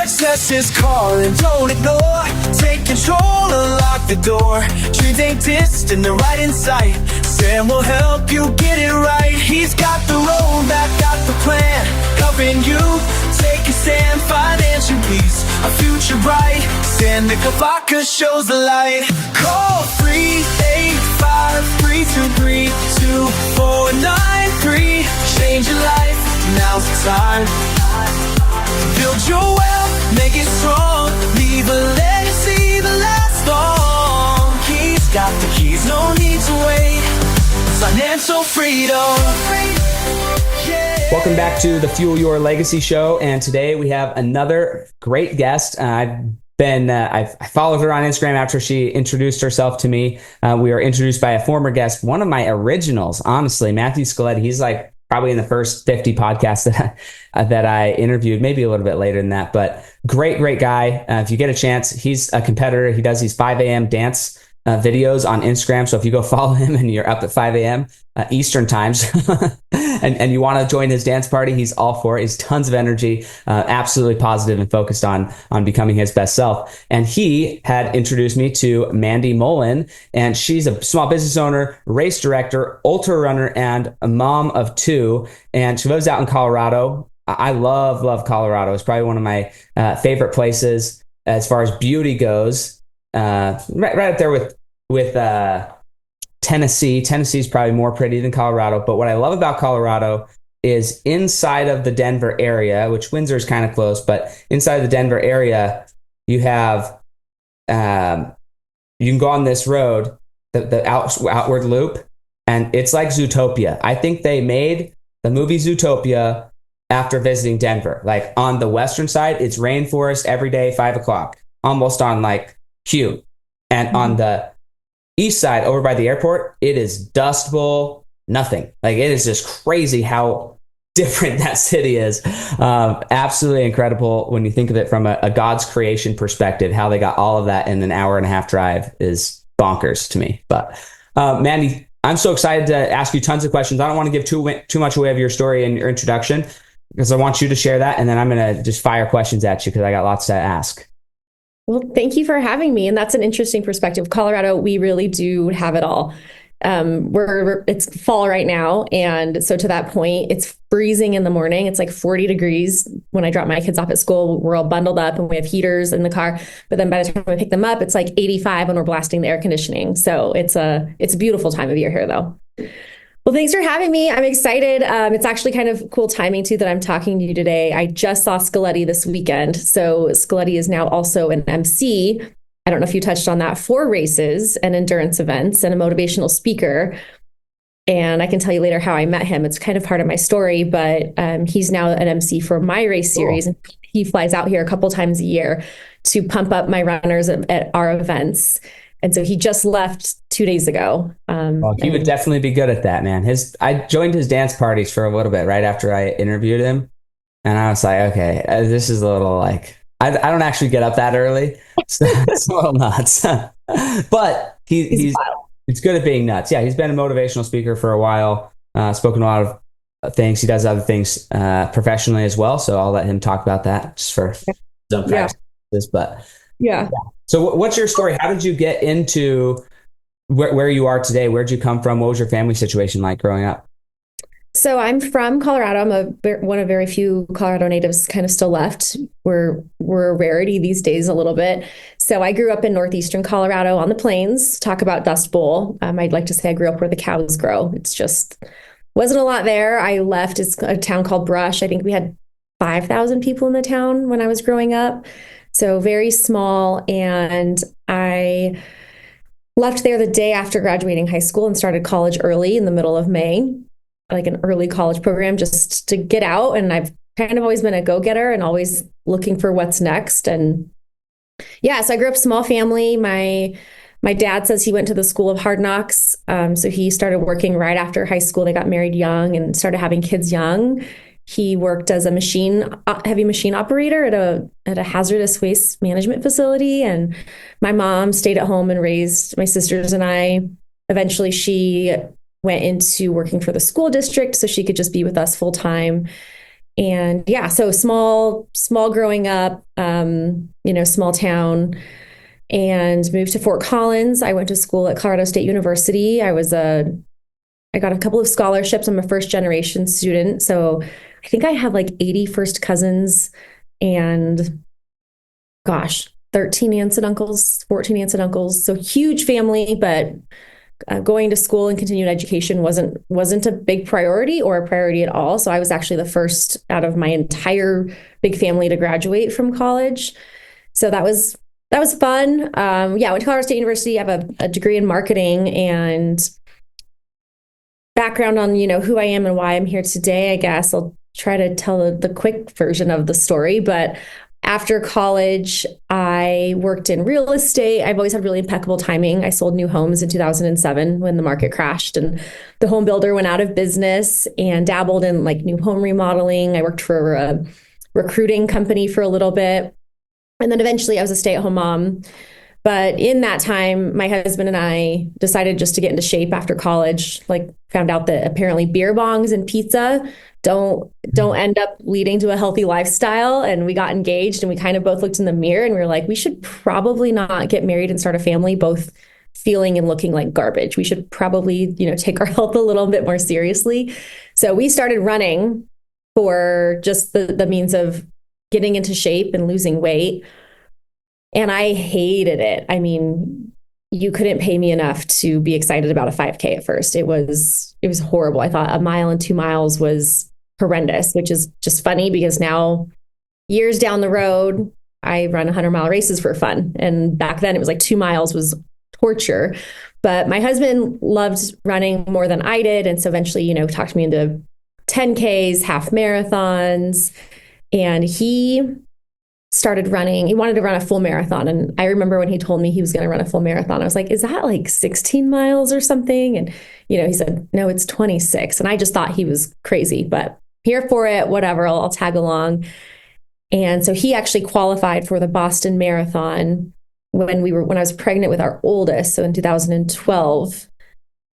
Success is calling, don't ignore. Take control, unlock the door. Dreams ain't distant, they're right in sight. Sam will help you get it right. He's got the roadmap, got the plan, helping you take a stand. Financial peace, a future bright. Sam Knickerbocker shows the light. Call 385-323-2493. Change your life, now's the time. Build your wealth, make it strong. Leave a legacy that lasts long. He's got the keys, no need to wait. Financial freedom. Yeah. Welcome back to the Fuel Your Legacy show. And today we have another great guest. I followed her on Instagram after she introduced herself to me. We were introduced by a former guest, one of my originals, honestly, Matthew Scaletti. He's like probably in the first 50 podcasts that I interviewed, maybe a little bit later than that, but great guy. If you get a chance, he's a competitor. He does these 5 a.m. dance videos on Instagram. So if you go follow him and you're up at 5 a.m. Eastern times and you want to join his dance party, he's all for it. He's tons of energy, absolutely positive and focused on becoming his best self. And he had introduced me to Mandy Mullen, and she's a small business owner, race director, ultra runner, and a mom of 2. And she lives out in Colorado. I love Colorado. It's probably one of my favorite places as far as beauty goes. Right up there with Tennessee. Tennessee is probably more pretty than Colorado. But what I love about Colorado is inside of the Denver area, which Windsor is kind of close, but inside of the Denver area, you have you can go on this road, the outward loop, and it's like Zootopia. I think they made the movie Zootopia after visiting Denver. Like on the western side, it's rainforest every day, 5 o'clock, almost on like cue. And on the east side, over by the airport, it is Dust Bowl, nothing. Like it is just crazy how different that city is. Absolutely incredible when you think of it from a God's creation perspective. How they got all of that in an hour and a half drive is bonkers to me. But Mandy, I'm so excited to ask you tons of questions. I don't want to give too much away of your story and your introduction because I want you to share that, and then I'm going to just fire questions at you because I got lots to ask. Well, thank you for having me. And that's an interesting perspective. Colorado, we really do have it all. It's fall right now. And so to that point, it's freezing in the morning. It's like 40 degrees when I drop my kids off at school. We're all bundled up and we have heaters in the car. But then by the time we pick them up, it's like 85 when we're blasting the air conditioning. So it's a beautiful time of year here, though. Well, thanks for having me. I'm excited. It's actually kind of cool timing, too, that I'm talking to you today. I just saw Scaletti this weekend. So Scaletti is now also an MC. I don't know if you touched on that, for races and endurance events, and a motivational speaker. And I can tell you later how I met him. It's kind of part of my story, but he's now an MC for my race series. Cool. And he flies out here a couple times a year to pump up my runners at our events. And so he just left 2 days ago. Well, he would definitely be good at that, man. I joined his dance parties for a little bit right after I interviewed him. And I was like, okay, this is a little like, I don't actually get up that early. So it's a little nuts. But he's good at being nuts. Yeah, he's been a motivational speaker for a while, spoken a lot of things. He does other things professionally as well. So I'll let him talk about that just for some practice. But yeah. So what's your story? How did you get into where you are today? Where'd you come from? What was your family situation like growing up? So I'm from Colorado. I'm one of very few Colorado natives kind of still left. We're a rarity these days a little bit. So I grew up in northeastern Colorado on the plains. Talk about Dust Bowl. I'd like to say I grew up where the cows grow. It's just wasn't a lot there. I left. It's a town called Brush. I think we had 5,000 people in the town when I was growing up. So very small. And I left there the day after graduating high school and started college early in the middle of May, like an early college program just to get out. And I've kind of always been a go-getter and always looking for what's next. And yeah, so I grew up small family. My dad says he went to the School of Hard Knocks. So he started working right after high school. They got married young and started having kids young. He worked as a heavy machine operator at a hazardous waste management facility. And my mom stayed at home and raised my sisters and I. Eventually, she went into working for the school district so she could just be with us full time. And yeah, so small growing up, small town, and moved to Fort Collins. I went to school at Colorado State University. I got a couple of scholarships. I'm a first generation student. So I think I have like 80 first cousins and gosh, 13 aunts and uncles, 14 aunts and uncles. So huge family, but going to school and continued education wasn't a big priority or a priority at all. So I was actually the first out of my entire big family to graduate from college. So that was fun. Yeah, I went to Colorado State University. I have a degree in marketing and background on who I am and why I'm here today. I guess I'll try to tell the quick version of the story, but after college, I worked in real estate. I've always had really impeccable timing. I sold new homes in 2007 when the market crashed and the home builder went out of business, and dabbled in like new home remodeling. I worked for a recruiting company for a little bit. And then eventually I was a stay-at-home mom. But in that time, my husband and I decided just to get into shape after college, like found out that apparently beer bongs and pizza don't end up leading to a healthy lifestyle. And we got engaged and we kind of both looked in the mirror and we were like, we should probably not get married and start a family, both feeling and looking like garbage. We should probably, take our health a little bit more seriously. So we started running for just the means of getting into shape and losing weight. And I hated it. I mean, you couldn't pay me enough to be excited about a 5K at first. It was horrible. I thought a mile and 2 miles was horrendous, which is just funny because now, years down the road, I run 100-mile races for fun. And back then it was like 2 miles was torture. But my husband loved running more than I did. And so eventually, talked me into 10Ks, half marathons. And he started running. He wanted to run a full marathon. And I remember when he told me he was going to run a full marathon, I was like, is that like 16 miles or something? And, he said, no, it's 26. And I just thought he was crazy, but here for it, whatever, I'll tag along. And so he actually qualified for the Boston Marathon when I was pregnant with our oldest. So in 2012,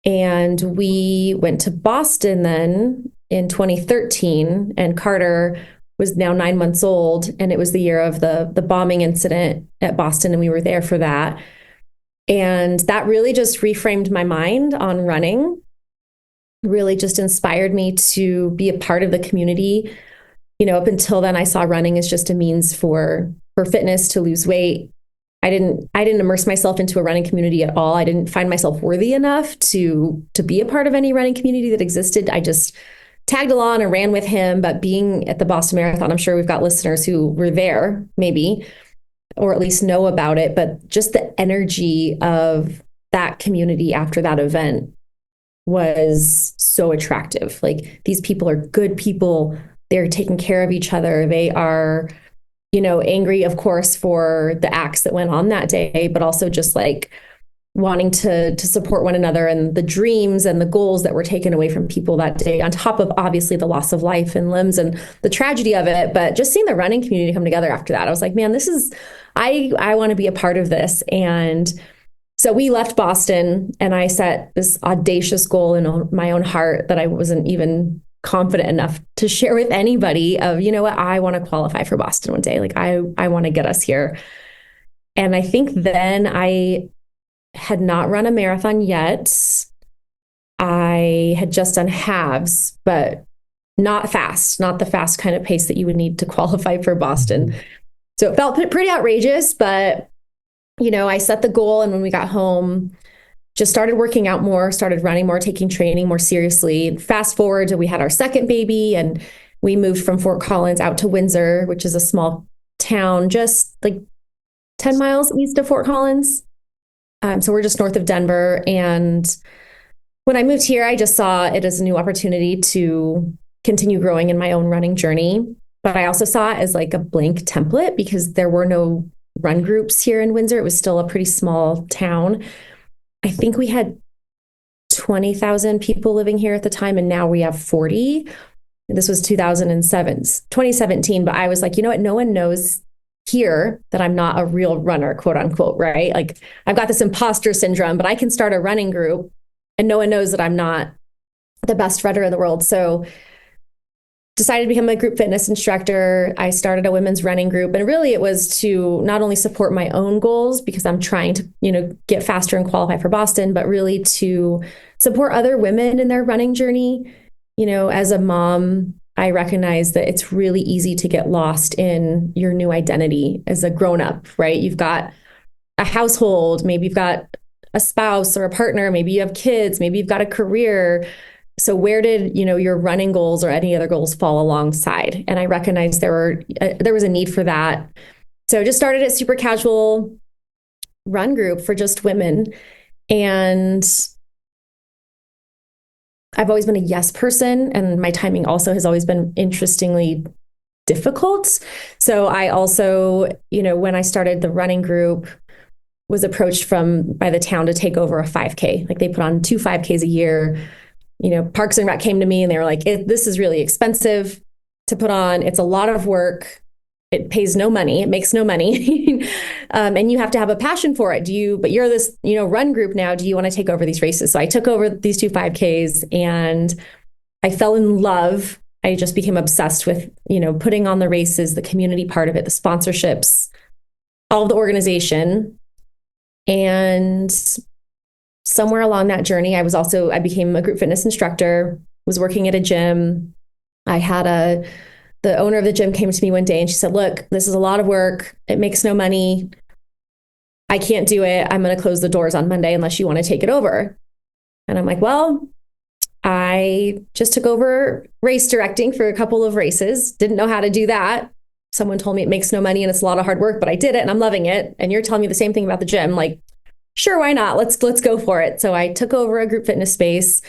and we went to Boston then in 2013, and Carter was now 9 months old, and it was the year of the bombing incident at Boston, and we were there for that. And that really just reframed my mind on running, really just inspired me to be a part of the community. Up until then, I saw running as just a means for fitness, to lose weight. I didn't immerse myself into a running community at all. I didn't find myself worthy enough to be a part of any running community that existed. I just tagged along and ran with him. But being at the Boston Marathon, I'm sure we've got listeners who were there maybe, or at least know about it. But just the energy of that community after that event was so attractive. Like, these people are good people. They're taking care of each other. They are, angry, of course, for the acts that went on that day, but also just like wanting to support one another and the dreams and the goals that were taken away from people that day, on top of obviously the loss of life and limbs and the tragedy of it. But just seeing the running community come together after that, I was like, man, I want to be a part of this. And so we left Boston, and I set this audacious goal in my own heart that I wasn't even confident enough to share with anybody of, what, I want to qualify for Boston one day. Like, I want to get us here. And I think then I had not run a marathon yet. I had just done halves, but not fast, not the fast kind of pace that you would need to qualify for Boston. So it felt pretty outrageous, but, I set the goal. And when we got home, just started working out more, started running more, taking training more seriously. Fast forward to we had our second baby, and we moved from Fort Collins out to Windsor, which is a small town just like 10 miles east of Fort Collins. So we're just north of Denver. And when I moved here, I just saw it as a new opportunity to continue growing in my own running journey. But I also saw it as like a blank template because there were no run groups here in Windsor. It was still a pretty small town. I think we had 20,000 people living here at the time, and now we have 40. This was 2017, but I was like, you know what? No one knows here that I'm not a real runner, quote unquote, right? Like, I've got this imposter syndrome, but I can start a running group and no one knows that I'm not the best runner in the world. So decided to become a group fitness instructor. I started a women's running group, and really it was to not only support my own goals because I'm trying to, get faster and qualify for Boston, but really to support other women in their running journey. As a mom, I recognize that it's really easy to get lost in your new identity as a grown-up, right? You've got a household, maybe you've got a spouse or a partner, maybe you have kids, maybe you've got a career. So where did, your running goals or any other goals fall alongside? And I recognized there was a need for that. So I just started a super casual run group for just women. And I've always been a yes person, and my timing also has always been interestingly difficult. So I also, when I started the running group, was approached by the town to take over a 5K. Like they put on 2 5Ks a year. Parks and Rec came to me and they were like, this is really expensive to put on. It's a lot of work. It pays no money. It makes no money. And you have to have a passion for it. But you're this, run group now. Do you want to take over these races? So I took over these 2 5Ks and I fell in love. I just became obsessed with, putting on the races, the community part of it, the sponsorships, all of the organization. And somewhere along that journey, I became a group fitness instructor, was working at a gym. The owner of the gym came to me one day and she said, look, this is a lot of work. It makes no money. I can't do it. I'm going to close the doors on Monday unless you want to take it over. And I'm like, well, I just took over race directing for a couple of races. Didn't know how to do that. Someone told me it makes no money and it's a lot of hard work, but I did it and I'm loving it. And you're telling me the same thing about the gym. Like, sure, why not? Let's go for it. So I took over a group fitness space.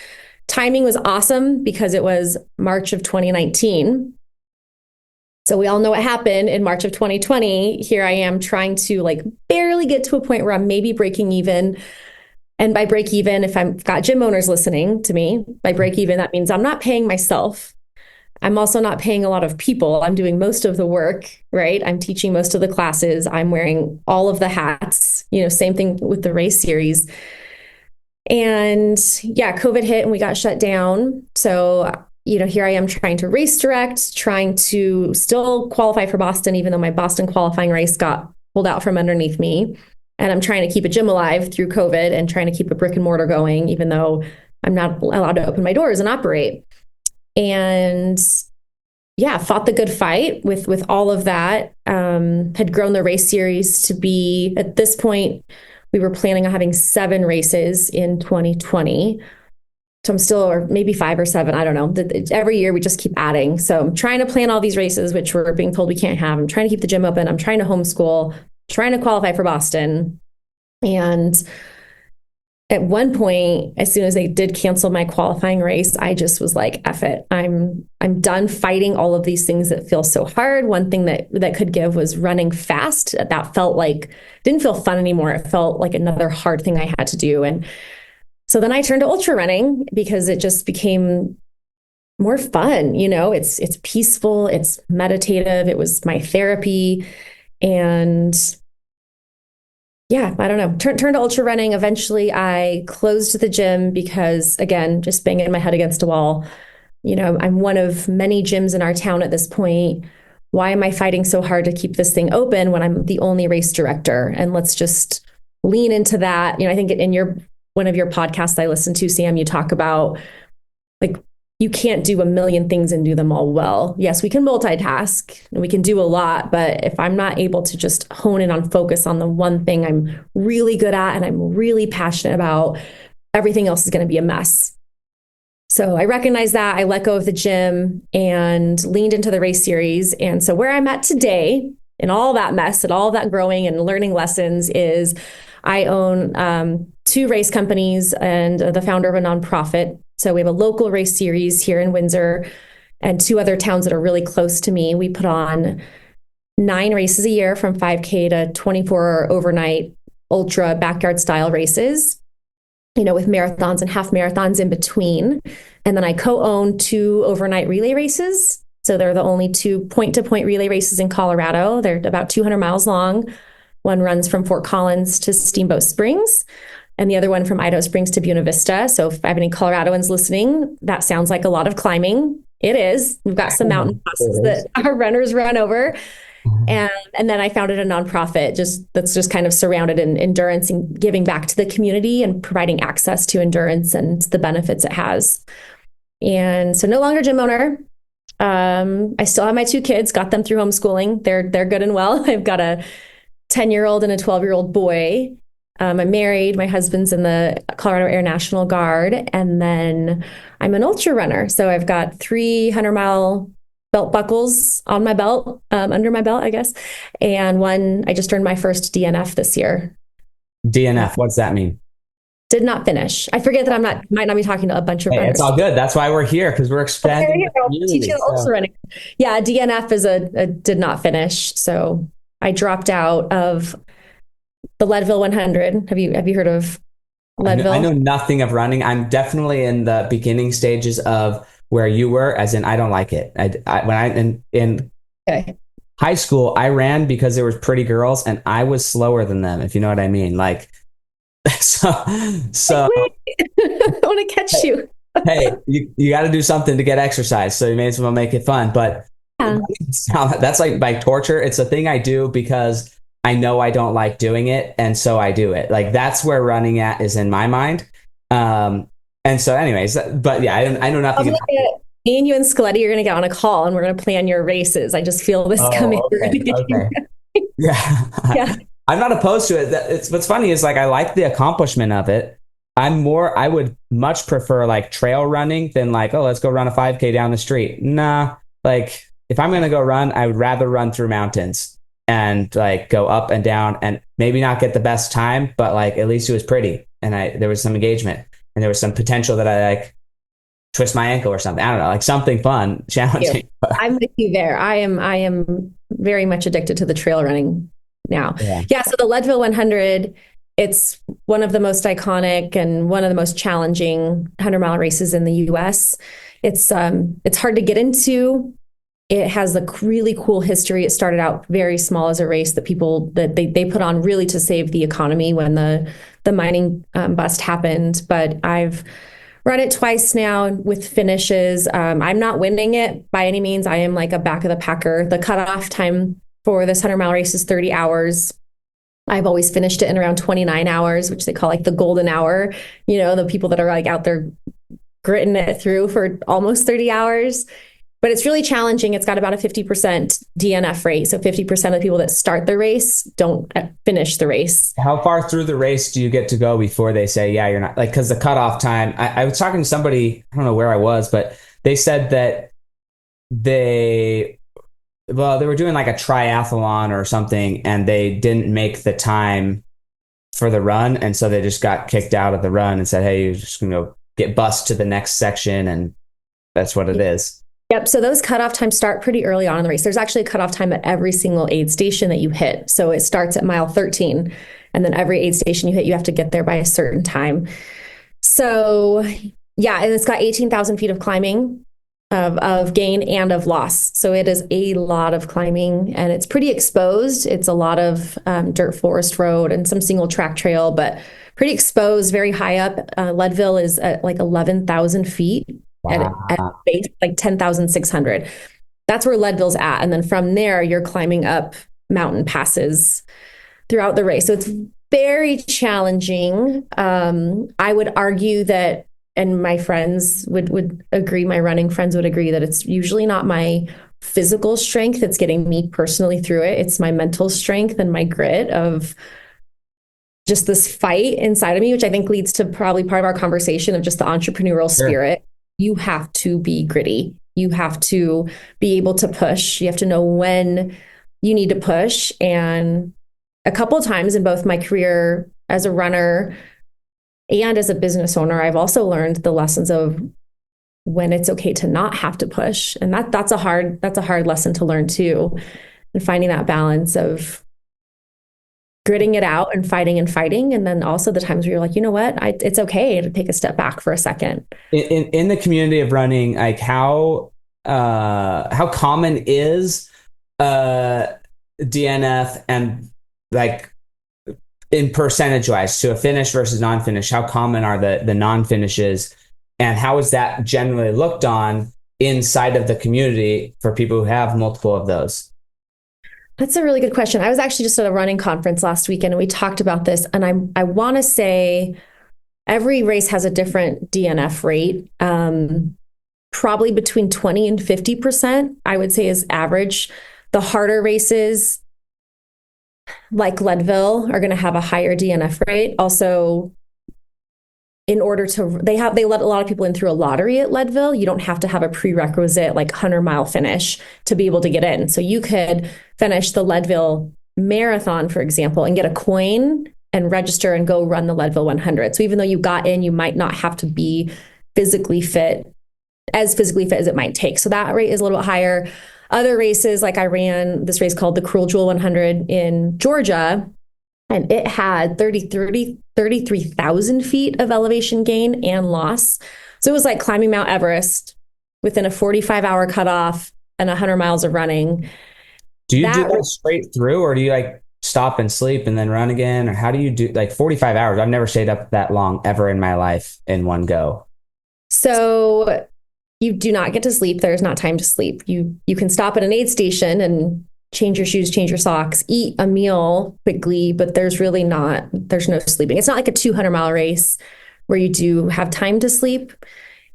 Timing was awesome because it was March of 2019. So we all know what happened in March of 2020. Here I am trying to barely get to a point where I'm maybe breaking even. And by break even, if I've got gym owners listening to me, by break even, that means I'm not paying myself. I'm also not paying a lot of people. I'm doing most of the work, right? I'm teaching most of the classes. I'm wearing all of the hats, same thing with the race series. And yeah, COVID hit and we got shut down. So, here I am trying to race direct, trying to still qualify for Boston, even though my Boston qualifying race got pulled out from underneath me. And I'm trying to keep a gym alive through COVID and trying to keep a brick and mortar going, even though I'm not allowed to open my doors and operate. And yeah, fought the good fight with all of that. Had grown the race series to be, at this point, we were planning on having 7 races in 2020. So I'm still, or maybe 5 or 7, I don't know. Every year we just keep adding. So I'm trying to plan all these races, which we're being told we can't have. I'm trying to keep the gym open. I'm trying to homeschool, trying to qualify for Boston. And at one point, as soon as they did cancel my qualifying race, I just was like, F it. I'm done fighting all of these things that feel so hard. One thing that could give was running fast. That felt didn't feel fun anymore. It felt like another hard thing I had to do. And so then I turned to ultra running because it just became more fun. It's peaceful, it's meditative. It was my therapy. And yeah, I don't know, turned to ultra running. Eventually I closed the gym because, again, just banging my head against a wall. I'm one of many gyms in our town at this point. Why am I fighting so hard to keep this thing open when I'm the only race director? And let's just lean into that. I think in one of your podcasts I listened to, Sam, you talk about you can't do a million things and do them all well. Yes, we can multitask and we can do a lot, but if I'm not able to just hone in on focus on the one thing I'm really good at and I'm really passionate about, everything else is going to be a mess. So I recognized that. I let go of the gym and leaned into the race series. And so where I'm at today in all that mess and all that growing and learning lessons is I own 2 race companies and the founder of a nonprofit. So we have a local race series here in Windsor and 2 other towns that are really close to me. We put on 9 races a year from 5K to 24 overnight ultra backyard style races, with marathons and half marathons in between. And then I co-own 2 overnight relay races. So they're the only 2 point-to-point relay races in Colorado. They're about 200 miles long. One runs from Fort Collins to Steamboat Springs, and the other one from Idaho Springs to Buena Vista. So if I have any Coloradoans listening, that sounds like a lot of climbing. It is. We've got some mountain passes that our runners run over. And then I founded a nonprofit that's just kind of surrounded in endurance and giving back to the community and providing access to endurance and the benefits it has. And so no longer gym owner. I still have my 2 kids, got them through homeschooling. They're good and well. I've got a 10-year-old and a 12-year-old boy. I'm married. My husband's in the Colorado Air National Guard. And then I'm an ultra runner. So I've got 300-mile belt buckles on my belt, under my belt, I guess. And I just earned my first DNF this year. DNF, what does that mean? Did not finish. I forget that might not be talking to a bunch of runners. It's all good. That's why we're here, because we're expanding. Teaching ultra running. Yeah, DNF is a did not finish. So I dropped out of the Leadville 100. Have you heard of Leadville? I know nothing of running. I'm definitely in the beginning stages of where you were, as in I don't like it. In high school, I ran because there were pretty girls, and I was slower than them, if you know what I mean. Like, so I want to catch you. Hey, you got to do something to get exercise, so you may as well make it fun. But that's like torture. It's a thing I do because I know I don't like doing it, and so I do it. Like, that's where running is in my mind. And so anyways, but yeah, I know nothing about it. Me and you and Scaletti are going to get on a call and we're going to plan your races. I just feel this coming. Okay. Yeah. I'm not opposed to it. What's funny is, like, I like the accomplishment of it. I would much prefer like trail running than like, oh, let's go run a 5K down the street. Nah, like, if I'm going to go run, I would rather run through mountains and like go up and down and maybe not get the best time, but like at least it was pretty. And there was some engagement and there was some potential that I like twist my ankle or something. I don't know, like something fun, challenging. I'm with you there. I am very much addicted to the trail running now. Yeah. So the Leadville 100, it's one of the most iconic and one of the most challenging 100-mile races in the US. It's hard to get into. It has a really cool history. It started out very small as a race that they put on really to save the economy when the mining bust happened. But I've run it twice now with finishes. I'm not winning it by any means. I am like a back of the packer. The cutoff time for this 100-mile race is 30 hours. I've always finished it in around 29 hours, which they call like the golden hour. You know, the people that are like out there gritting it through for almost 30 hours. But it's really challenging. It's got about a 50% DNF rate. So 50% of people that start the race don't finish the race. How far through the race do you get to go before they say, yeah, you're not? Like, because the cutoff time, I was talking to somebody, I don't know where I was, but they said that they were doing like a triathlon or something, and they didn't make the time for the run. And so they just got kicked out of the run and said, hey, you're just going to get bussed to the next section. And that's what it is. Yep. So those cutoff times start pretty early on in the race. There's actually a cutoff time at every single aid station that you hit. So it starts at mile 13, and then every aid station you hit, you have to get there by a certain time. So yeah, and it's got 18,000 feet of climbing of gain and of loss. So it is a lot of climbing, and it's pretty exposed. It's a lot of dirt forest road and some single track trail, but pretty exposed, very high up. Leadville is at like 11,000 feet. Wow. At base, like 10,600. That's where Leadville's at. And then from there, you're climbing up mountain passes throughout the race. So it's very challenging. I would argue that, and my friends would agree, my running friends would agree, that it's usually not my physical strength that's getting me personally through it. It's my mental strength and my grit of just this fight inside of me, which I think leads to probably part of our conversation of just the entrepreneurial spirit. You have to be gritty. You have to be able to push. You have to know when you need to push. And a couple of times in both my career as a runner and as a business owner, I've also learned the lessons of when it's okay to not have to push. And that's a hard lesson to learn too. And finding that balance of gritting it out and fighting. And then also the times where you're like, you know what, it's okay to take a step back for a second. In the community of running, like how common is DNF, and like in percentage wise to a finish versus non-finish, how common are the non-finishes, and how is that generally looked on inside of the community for people who have multiple of those? That's a really good question. I was actually just at a running conference last weekend and we talked about this. And I want to say every race has a different DNF rate. Probably between 20 and 50%, I would say is average. The harder races like Leadville are going to have a higher DNF rate. Also, in order to, they let a lot of people in through a lottery at Leadville. You don't have to have a prerequisite like 100-mile finish to be able to get in. So you could finish the Leadville Marathon, for example, and get a coin and register and go run the Leadville 100. So even though you got in, you might not have to be physically fit as it might take. So that rate is a little bit higher. Other races, like I ran this race called the Cruel Jewel 100 in Georgia, and it had 33,000 feet of elevation gain and loss. So it was like climbing Mount Everest within a 45-hour cutoff and 100 miles of running. Do you do that straight through, or do you like stop and sleep and then run again? Or how do you do like 45 hours? I've never stayed up that long ever in my life in one go. So you do not get to sleep. There's not time to sleep. You can stop at an aid station and change your shoes, change your socks, eat a meal quickly, but there's no sleeping. It's not like a 200-mile race where you do have time to sleep.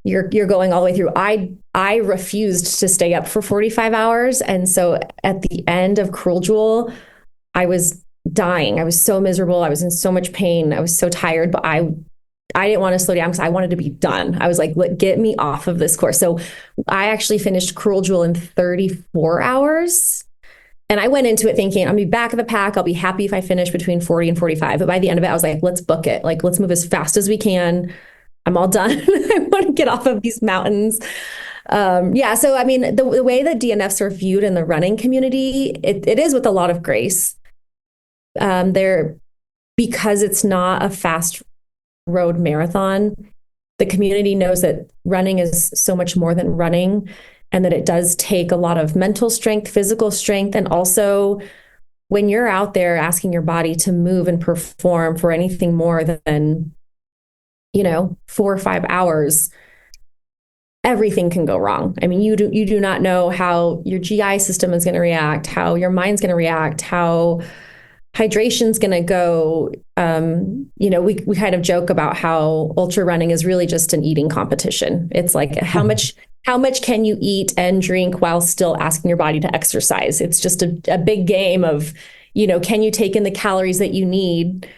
You're going all the way through. I refused to stay up for 45 hours. And so at the end of Cruel Jewel, I was dying. I was so miserable. I was in so much pain. I was so tired, but I didn't want to slow down because I wanted to be done. I was like, get me off of this course. So I actually finished Cruel Jewel in 34 hours. And I went into it thinking, I'll be back of the pack. I'll be happy if I finish between 40 and 45. But by the end of it, I was like, let's book it. Like, let's move as fast as we can. I'm all done. I want to get off of these mountains. So, I mean, the way that DNFs are viewed in the running community, it is with a lot of grace. Because it's not a fast road marathon, the community knows that running is so much more than running, and that it does take a lot of mental strength, physical strength, and also when you're out there asking your body to move and perform for anything more than 4 or 5 hours, everything can go wrong. I mean, you do not know how your GI system is going to react, how your mind's going to react, how hydration's going to go. We kind of joke about how ultra running is really just an eating competition. It's like how much can you eat and drink while still asking your body to exercise? It's just a big game of, can you take in the calories that you need?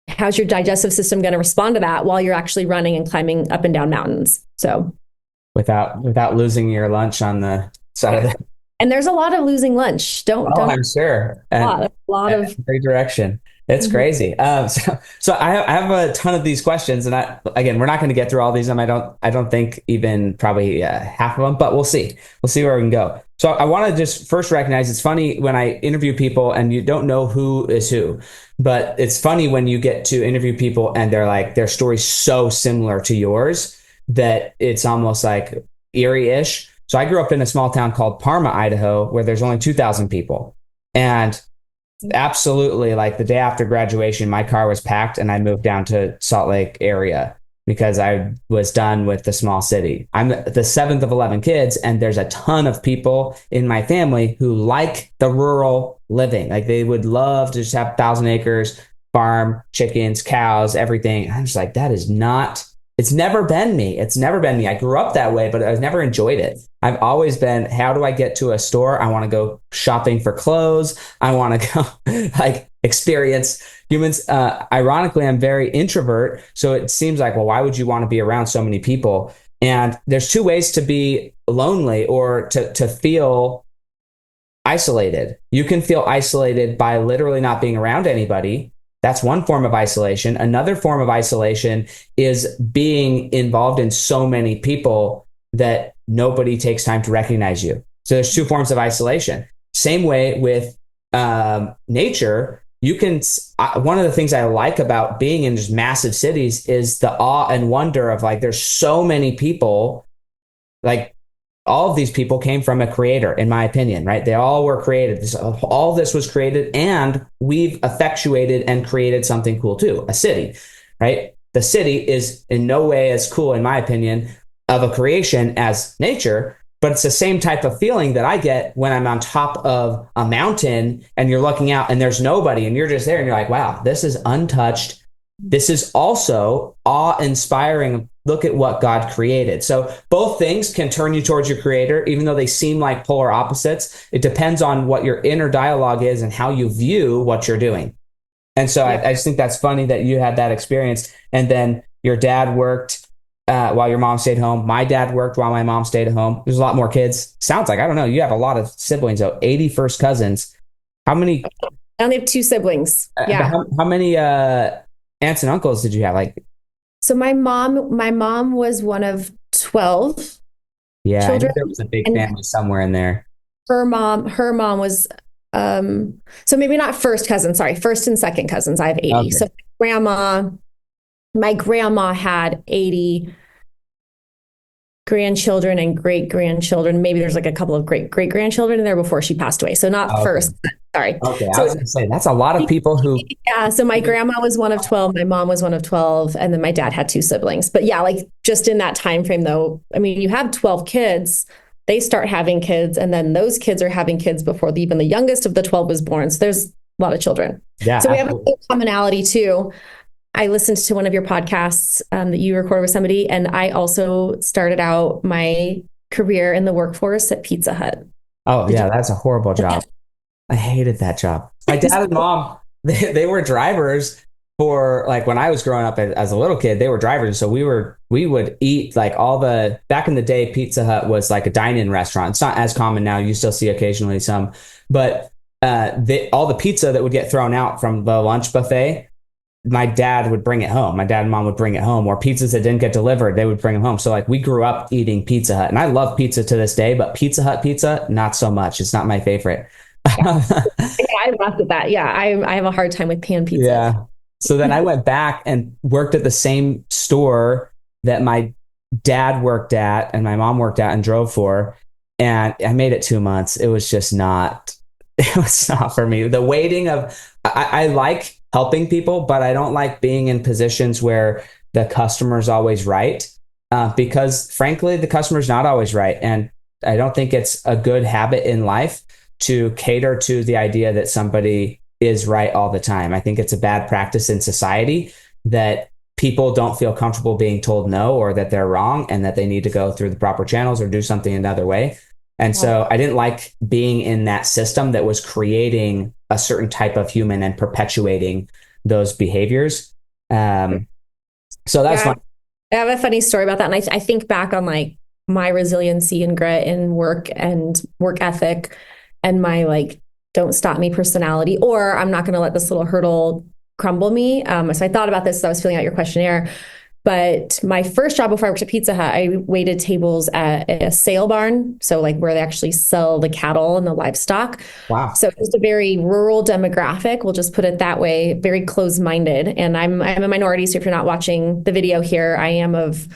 How's your digestive system going to respond to that while you're actually running and climbing up and down mountains? So without losing your lunch on the side of the. And there's a lot of losing lunch. Don't. I'm sure. A lot of every direction. It's crazy. So I have a ton of these questions, and we're not going to get through all these. I don't think even probably half of them, but we'll see. We'll see where we can go. So I want to just first recognize it's funny when I interview people and you don't know who is who, but it's funny when you get to interview people and they're like their story's so similar to yours that it's almost like eerie-ish. So I grew up in a small town called Parma, Idaho, where there's only 2,000 people. And absolutely, like the day after graduation, my car was packed and I moved down to Salt Lake area because I was done with the small city. I'm the seventh of 11 kids, and there's a ton of people in my family who like the rural living. Like they would love to just have 1,000 acres, farm, chickens, cows, everything. I'm just like, that is not... It's never been me. I grew up that way, but I've never enjoyed it. I've always been, how do I get to a store? I want to go shopping for clothes. I want to go experience humans. Ironically, I'm very introvert. So it seems like, well, why would you want to be around so many people? And there's two ways to be lonely or to feel isolated. You can feel isolated by literally not being around anybody. That's one form of isolation. Another form of isolation is being involved in so many people that nobody takes time to recognize you. So there's two forms of isolation. Same way with nature. You can. One of the things I like about being in just massive cities is the awe and wonder of like, there's so many people. Like all of these people came from a creator, in my opinion, right? They all were created. All this was created, and we've effectuated and created something cool too, a city, right? The city is in no way as cool, in my opinion, of a creation as nature, but it's the same type of feeling that I get when I'm on top of a mountain and you're looking out and there's nobody and you're just there and you're like, wow, this is untouched. This is also awe-inspiring. Look at what God created. So both things can turn you towards your creator, even though they seem like polar opposites. It depends on what your inner dialogue is and how you view what you're doing. And so I just think that's funny that you had that experience. And then your dad worked while your mom stayed home. My dad worked while my mom stayed at home. There's a lot more kids. Sounds like, I don't know, you have a lot of siblings, though. 80 first cousins. How many? I only have 2 siblings. Yeah. How many aunts and uncles did you have? Like, so my mom was one of 12 yeah, I children. knew there was a big family somewhere in there. Her mom was so maybe not first cousin, sorry, first and second cousins. I have 80. Okay. So my grandma had 80 grandchildren and great grandchildren. Maybe there's like a couple of great grandchildren in there before she passed away. So not first. Sorry. Okay. So, I was going to say that's a lot of people who. Yeah. So my grandma was one of 12. My mom was one of 12. And then my dad had 2 siblings. But yeah, like just in that time frame, though, I mean, you have 12 kids. They start having kids, and then those kids are having kids before even the youngest of the 12 was born. So there's a lot of children. Yeah. So we have a commonality too. I listened to one of your podcasts that you recorded with somebody, and I also started out my career in the workforce at Pizza Hut. Oh, yeah, that's a horrible job. I hated that job. My dad and mom, they were drivers for, like, when I was growing up as a little kid, they were drivers. So we would eat like back in the day, Pizza Hut was like a dine-in restaurant. It's not as common now. You still see occasionally some, but all the pizza that would get thrown out from the lunch buffet, my dad would bring it home. My dad and mom would bring it home, or pizzas that didn't get delivered, they would bring them home. So like we grew up eating Pizza Hut, and I love pizza to this day, but Pizza Hut pizza, not so much. It's not my favorite. Yeah, I laughed at that. Yeah, I have a hard time with pan pizza. Yeah. So then I went back and worked at the same store that my dad worked at and my mom worked at and drove for. And I made it 2 months. It was just not, it was not for me. The waiting of, I like helping people, but I don't like being in positions where the customer's always right. Because frankly, the customer's not always right. And I don't think it's a good habit in life to cater to the idea that somebody is right all the time. I think it's a bad practice in society that people don't feel comfortable being told no, or that they're wrong and that they need to go through the proper channels or do something another way. And so I didn't like being in that system that was creating a certain type of human and perpetuating those behaviors. So that's fun. I have a funny story about that. And I think back on like my resiliency and grit and work ethic and my like, don't stop me personality, or I'm not going to let this little hurdle crumble me. So I thought about this as I was filling out your questionnaire. But my first job before I worked at Pizza Hut, I waited tables at a sale barn. So like where they actually sell the cattle and the livestock. Wow. So it's a very rural demographic. We'll just put it that way, very closed-minded. And I'm a minority. So if you're not watching the video here, I am of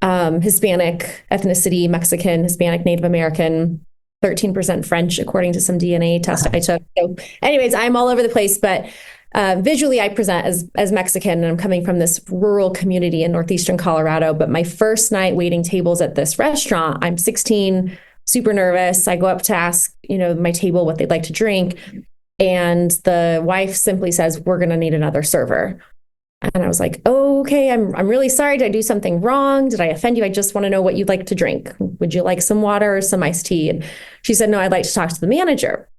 Hispanic ethnicity, Mexican, Hispanic, Native American, 13% French, according to some DNA test I took. So anyways, I'm all over the place, but visually I present as Mexican, and I'm coming from this rural community in northeastern Colorado. But my first night waiting tables at this restaurant, I'm 16, super nervous. I go up to ask, my table what they'd like to drink. And the wife simply says, "We're going to need another server." And I was like, "Oh, okay, I'm really sorry. Did I do something wrong? Did I offend you? I just want to know what you'd like to drink. Would you like some water or some iced tea?" And she said, "No, I'd like to talk to the manager."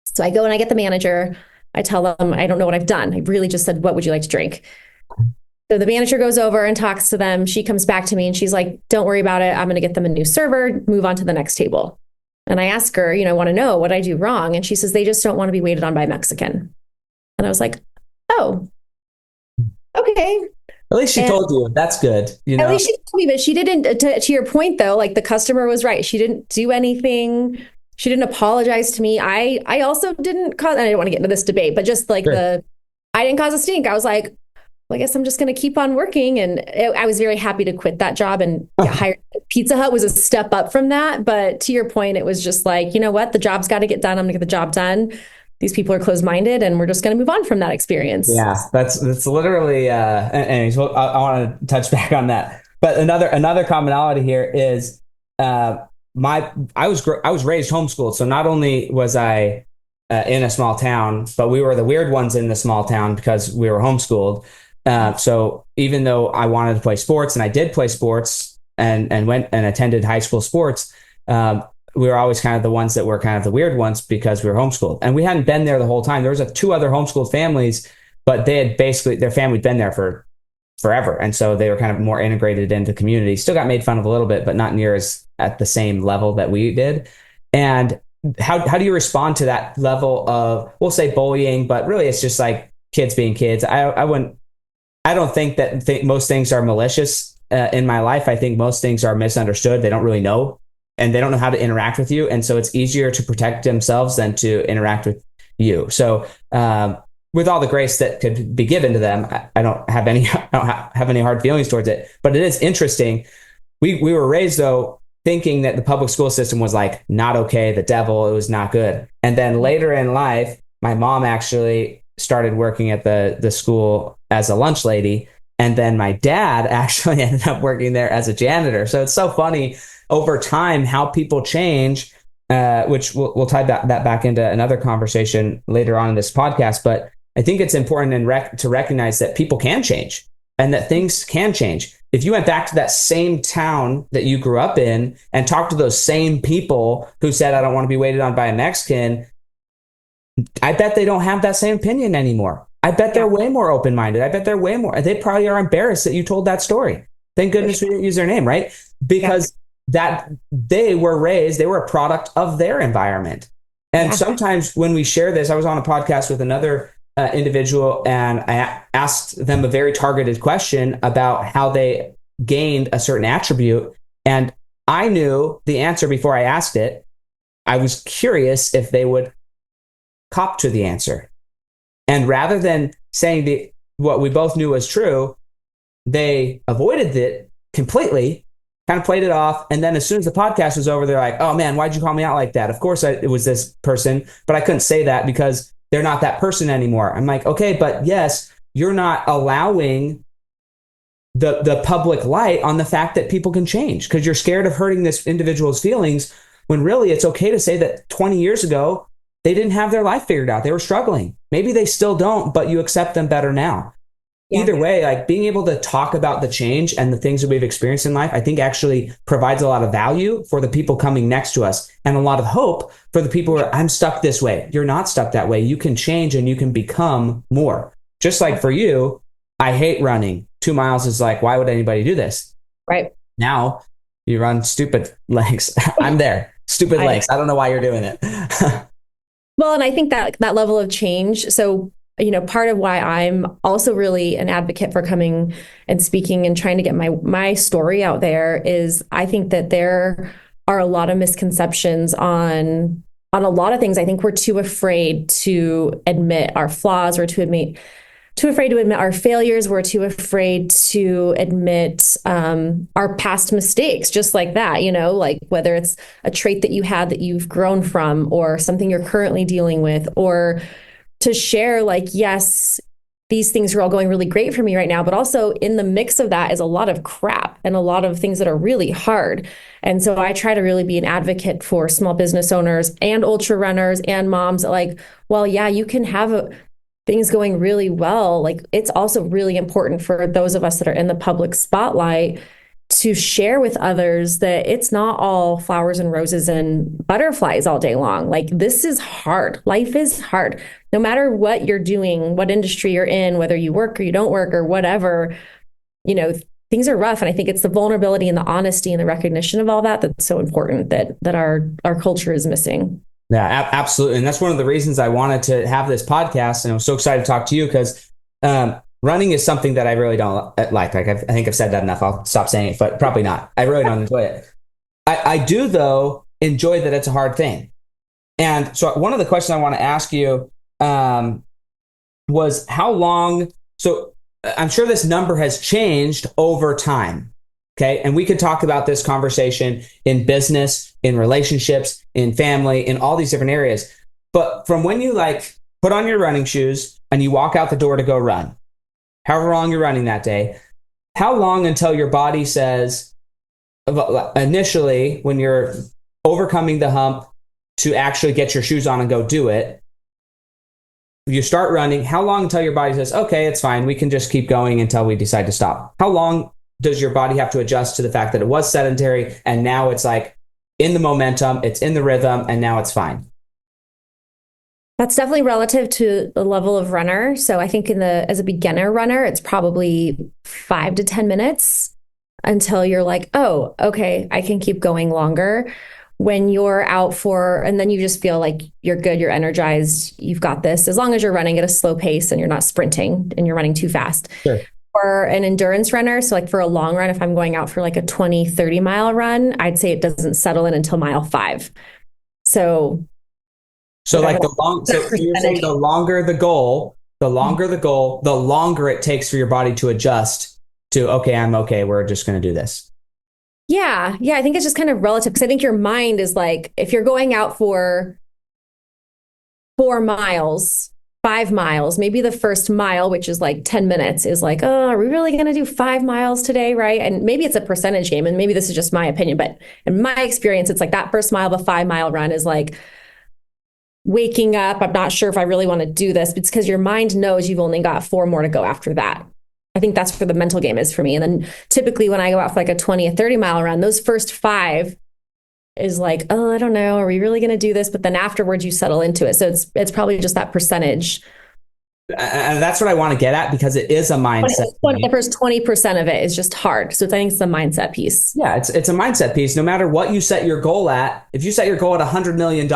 So I go and I get the manager. I tell them, I don't know what I've done. I really just said, "What would you like to drink?" So the manager goes over and talks to them. She comes back to me and she's like, "Don't worry about it. I'm going to get them a new server, move on to the next table." And I ask her, I want to know what I do wrong. And she says, "They just don't want to be waited on by a Mexican." And I was like, "Oh, okay." At least she told you. That's good. At least she told me, but she didn't, to your point though, like the customer was right. She didn't do anything. She didn't apologize to me. I also didn't cause, I didn't want to get into this debate, but just like I didn't cause a stink. I was like, well, I guess I'm just going to keep on working. And I was very happy to quit that job and get hired. Pizza Hut was a step up from that. But to your point, it was just like, you know what? The job's got to get done. I'm going to get the job done. These people are closed-minded, and we're just going to move on from that experience. Yeah, that's literally, anyways, I want to touch back on that. But another commonality here is I was raised homeschooled. So not only was I in a small town, but we were the weird ones in the small town because we were homeschooled. So even though I wanted to play sports, and I did play sports and went and attended high school sports, we were always kind of the ones that were kind of the weird ones because we were homeschooled. And we hadn't been there the whole time. There was two other homeschooled families, but they had basically, their family had been there for forever. And so they were kind of more integrated into the community. Still got made fun of a little bit, but not near as at the same level that we did. And how do you respond to that level of, we'll say bullying, but really it's just like kids being kids. I don't think that most things are malicious in my life. I think most things are misunderstood. They don't really know, and they don't know how to interact with you. And so it's easier to protect themselves than to interact with you. So with all the grace that could be given to them, I don't have any hard feelings towards it. But it is interesting. We were raised, though, thinking that the public school system was like not okay, the devil, it was not good. And then later in life, my mom actually started working at the school as a lunch lady. And then my dad actually ended up working there as a janitor. So it's so funny over time how people change, which we'll tie that back into another conversation later on in this podcast. But I think it's important to recognize that people can change and that things can change. If you went back to that same town that you grew up in and talked to those same people who said, I don't want to be waited on by a Mexican, I bet they don't have that same opinion anymore. I bet they're way more open-minded. I bet they're way more. They probably are embarrassed that you told that story. Thank goodness we didn't use their name, right? Because that they were raised, they were a product of their environment. And sometimes when we share this, I was on a podcast with another individual, and I asked them a very targeted question about how they gained a certain attribute. And I knew the answer before I asked it. I was curious if they would cop to the answer. And rather than saying what we both knew was true, they avoided it completely, kind of played it off. And then as soon as the podcast was over, they're like, oh man, why'd you call me out like that? Of course it was this person, but I couldn't say that because they're not that person anymore. I'm like, okay, but yes, you're not allowing the public light on the fact that people can change because you're scared of hurting this individual's feelings, when really it's okay to say that 20 years ago, they didn't have their life figured out. They were struggling. Maybe they still don't, but you accept them better now. Yeah. Either way, like being able to talk about the change and the things that we've experienced in life, I think actually provides a lot of value for the people coming next to us and a lot of hope for the people who are, I'm stuck this way. You're not stuck that way. You can change and you can become more. Just like for you, I hate running. 2 miles is like, why would anybody do this? Right. Now you run stupid legs. I'm there. Stupid legs. I don't know why you're doing it. Well, and I think that level of change. So, part of why I'm also really an advocate for coming and speaking and trying to get my story out there is I think that there are a lot of misconceptions on a lot of things. I think we're too afraid to admit our flaws, or too afraid to admit our failures. We're too afraid to admit our past mistakes, just like that, like whether it's a trait that you had that you've grown from, or something you're currently dealing with, or to share like, yes, these things are all going really great for me right now, but also in the mix of that is a lot of crap and a lot of things that are really hard. And so I try to really be an advocate for small business owners and ultra runners and moms like, well, yeah, you can have things going really well. Like it's also really important for those of us that are in the public spotlight to share with others that it's not all flowers and roses and butterflies all day long. Like this is hard. Life is hard. No matter what you're doing, what industry you're in, whether you work or you don't work or whatever, things are rough. And I think it's the vulnerability and the honesty and the recognition of all that that's so important that our culture is missing. Yeah, absolutely. And that's one of the reasons I wanted to have this podcast. And I'm so excited to talk to you because running is something that I really don't like. I think I've said that enough. I'll stop saying it, but probably not. I really don't enjoy it. I do, though, enjoy that it's a hard thing. And so one of the questions I want to ask you was how long, so I'm sure this number has changed over time. Okay. And we could talk about this conversation in business, in relationships, in family, in all these different areas. But from when you put on your running shoes and you walk out the door to go run, however long you're running that day, how long until your body says, initially when you're overcoming the hump to actually get your shoes on and go do it. You start running. How long until your body says, okay, it's fine, we can just keep going until we decide to stop? How long does your body have to adjust to the fact that it was sedentary and now it's like in the momentum, it's in the rhythm, and now it's fine? That's definitely relative to the level of runner. So I think as a beginner runner, it's probably 5 to 10 minutes until you're like, oh, okay, I can keep going longer. When you're out and then you just feel like you're good, you're energized, you've got this, as long as you're running at a slow pace and you're not sprinting and you're running too fast. Sure. For an endurance runner, so like for a long run, if I'm going out for like a 20, 30 mile run, I'd say it doesn't settle in until mile 5. So like so you're saying the longer the goal, the longer it takes for your body to adjust to, okay, I'm okay, we're just going to do this. Yeah. I think it's just kind of relative, because I think your mind is like, if you're going out for 4 miles, 5 miles, maybe the first mile, which is like 10 minutes, is like, oh, are we really going to do 5 miles today? Right. And maybe it's a percentage game, and maybe this is just my opinion, but in my experience, it's like that first mile of a 5 mile run is like waking up. I'm not sure if I really want to do this. It's because your mind knows you've only got 4 more to go after that. I think that's where the mental game is for me. And then typically when I go out for like a 20 or 30 mile run, those first 5 is like, oh, I don't know, are we really going to do this? But then afterwards you settle into it. So it's probably just that percentage. And that's what I want to get at, because it is a mindset. The first 20% of it is just hard. So I think it's the mindset piece. Yeah, it's a mindset piece. No matter what you set your goal at, if you set your goal at $100 million,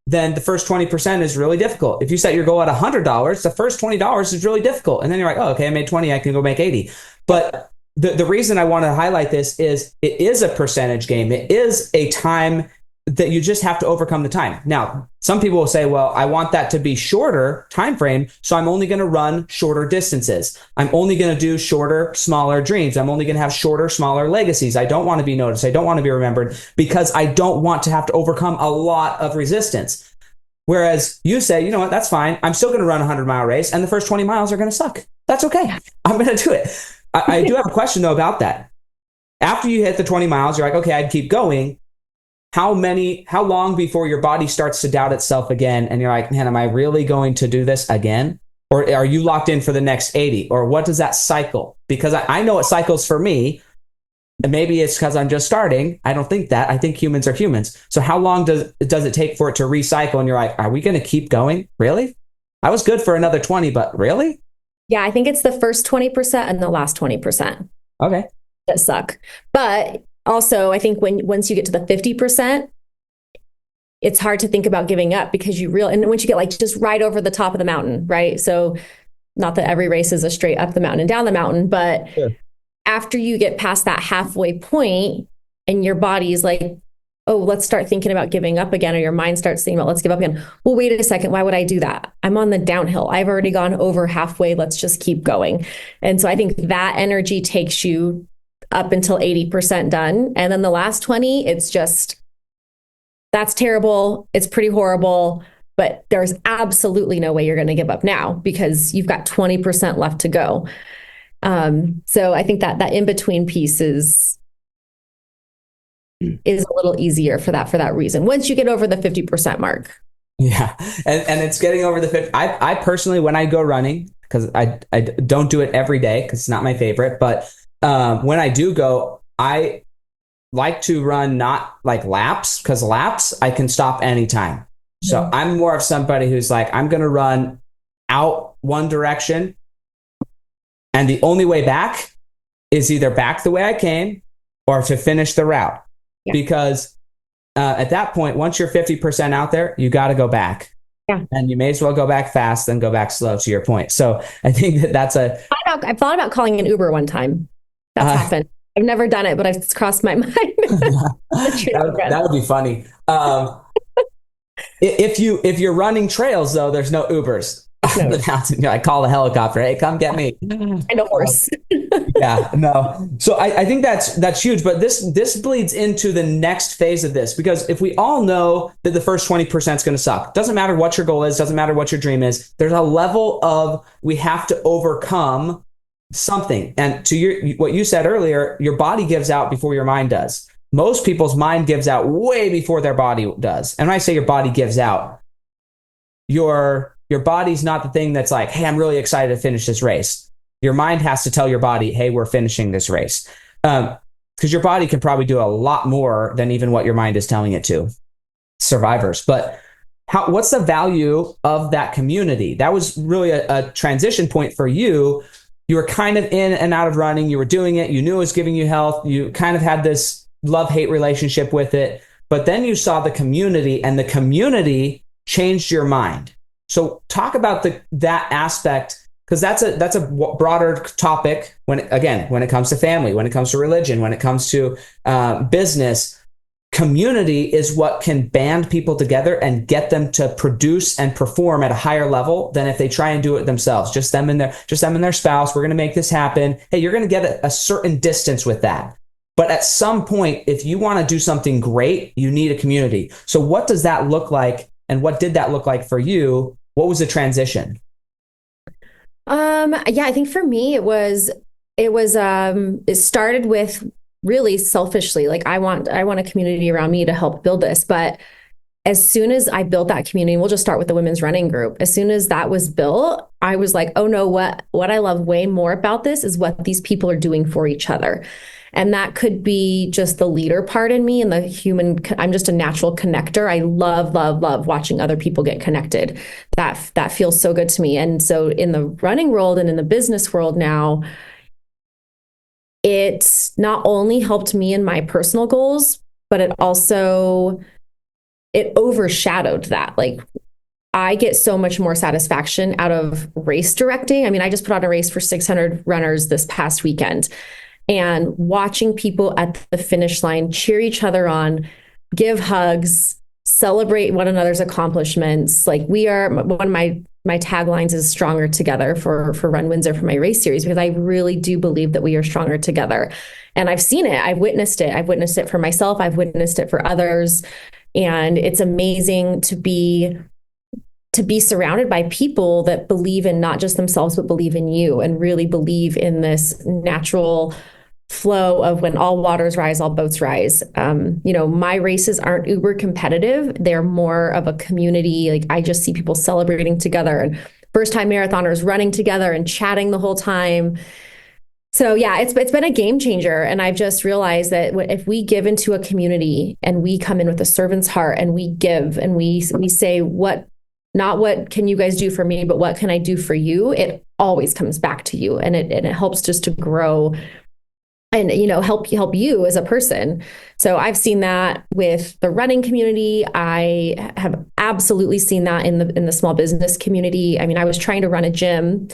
then the first 20% is really difficult. If you set your goal at $100, the first $20 is really difficult. And then you're like, oh, okay, I made 20, I can go make 80. But the reason I want to highlight this is it is a percentage game. It is a time that you just have to overcome the time. Now, some people will say, well, I want that to be shorter time frame, so I'm only going to run shorter distances. I'm only going to do shorter, smaller dreams. I'm only going to have shorter, smaller legacies. I don't want to be noticed. I don't want to be remembered, because I don't want to have to overcome a lot of resistance. Whereas you say, you know what, that's fine. I'm still going to run a 100-mile race, and the first 20 miles are going to suck. That's okay. I'm going to do it. I do have a question, though, about that. After you hit the 20 miles, you're like, okay, I'd keep going. How long before your body starts to doubt itself again, and you're like, man, am I really going to do this again? Or are you locked in for the next 80? Or what does that cycle? Because I know it cycles for me, and maybe it's because I'm just starting. I don't think that. I think humans are humans. So how long does it take for it to recycle? And you're like, are we going to keep going? Really? I was good for another 20, but really? Yeah, I think it's the first 20% and the last 20%. Okay. That suck. But also, I think once you get to the 50%, it's hard to think about giving up, because and once you get like just right over the top of the mountain, right? So not that every race is a straight up the mountain and down the mountain, but sure. After you get past that halfway point and your body is like, oh, let's start thinking about giving up again, or your mind starts thinking about, let's give up again. Well, wait a second. Why would I do that? I'm on the downhill. I've already gone over halfway. Let's just keep going. And so I think that energy takes you up until 80% done. And then the last 20, it's just, that's terrible. It's pretty horrible, but there's absolutely no way you're going to give up now, because you've got 20% left to go. So I think that in-between piece is a little easier for that reason. Once you get over the 50% mark. Yeah. And it's getting over the 50. I personally, when I go running, because I don't do it every day because it's not my favorite, but when I do go, I like to run not like laps, because laps I can stop anytime. So I'm more of somebody who's like, I'm going to run out one direction, and the only way back is either back the way I came or to finish the route. Yeah. Because at that point, once you're 50% out there, you got to go back. Yeah. And you may as well go back fast than go back slow, to your point. So I think that's I've thought about calling an Uber one time. That's happened. I've never done it, but it's crossed my mind. that would be funny. If you're running trails, though, there's no Ubers. No. The mountain, I call the helicopter. Hey, come get me. And a horse. Yeah, no. So I think that's huge. But this bleeds into the next phase of this, because if we all know that the first 20% is going to suck, doesn't matter what your goal is, doesn't matter what your dream is, there's a level of, we have to overcome something. And to what you said earlier, your body gives out before your mind does. most people's mind gives out way before their body does. And when I say your body gives out, your body's not the thing that's like, hey, I'm really excited to finish this race. Your mind has to tell your body, hey, we're finishing this race. Because your body can probably do a lot more than even what your mind is telling it to. Survivors. But what's the value of that community? That was really a transition point for you. You were kind of in and out of running. You were doing it. You knew it was giving you health. You kind of had this love-hate relationship with it. But then you saw the community, and the community changed your mind. So talk about that aspect, because that's a broader topic when it comes to family, when it comes to religion, when it comes to business. Community is what can band people together and get them to produce and perform at a higher level than if they try and do it themselves. Just them and their spouse. We're going to make this happen. Hey, you're going to get a certain distance with that. But at some point, if you want to do something great, you need a community. So what does that look like? And what did that look like for you? What was the transition? Yeah, I think for me, it started with really selfishly, like I want a community around me to help build this. But as soon as I built that community, we'll just start with the women's running group. As soon as that was built, I was like, oh no, what I love way more about this is what these people are doing for each other. And that could be just the leader part in me and the human. I'm just a natural connector. I love, love, love watching other people get connected. That feels so good to me. And so in the running world and in the business world now, it not only helped me in my personal goals, but it overshadowed that. Like, I get so much more satisfaction out of race directing. I mean, I just put on a race for 600 runners this past weekend, and watching people at the finish line cheer each other on, give hugs, celebrate one another's accomplishments. Like, one of my taglines is stronger together for Run Windsor, for my race series, because I really do believe that we are stronger together. And I've seen it. I've witnessed it. I've witnessed it for myself. I've witnessed it for others. And it's amazing to be surrounded by people that believe in not just themselves, but believe in you, and really believe in this natural flow of when all waters rise, all boats rise. My races aren't uber competitive. They're more of a community. Like, I just see people celebrating together, and first time marathoners running together and chatting the whole time. So yeah, it's been a game changer. And I've just realized that if we give into a community and we come in with a servant's heart and we give and we say, not what can you guys do for me, but what can I do for you? It always comes back to you, and it helps just to grow and, help you as a person. So I've seen that with the running community. I have absolutely seen that in the small business community. I mean, I was trying to run a gym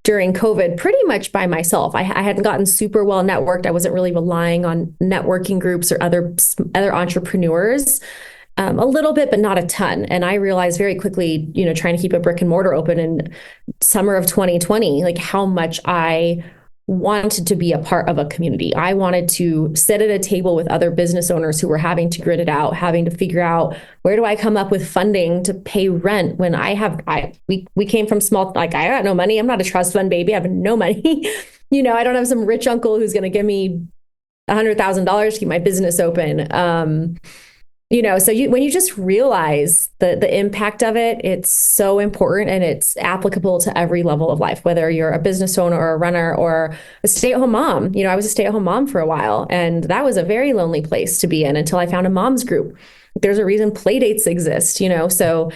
during COVID pretty much by myself. I hadn't gotten super well networked. I wasn't really relying on networking groups or other entrepreneurs. A little bit, but not a ton. And I realized very quickly, trying to keep a brick and mortar open in summer of 2020, like how much I wanted to be a part of a community. I wanted to sit at a table with other business owners who were having to grit it out, having to figure out, where do I come up with funding to pay rent when we came from small, like, I got no money. I'm not a trust fund baby. I have no money. I don't have some rich uncle who's going to give me $100,000 to keep my business open. So when you just realize the impact of it, it's so important, and it's applicable to every level of life, whether you're a business owner or a runner or a stay-at-home mom. I was a stay-at-home mom for a while, and that was a very lonely place to be in until I found a mom's group. There's a reason play dates exist, so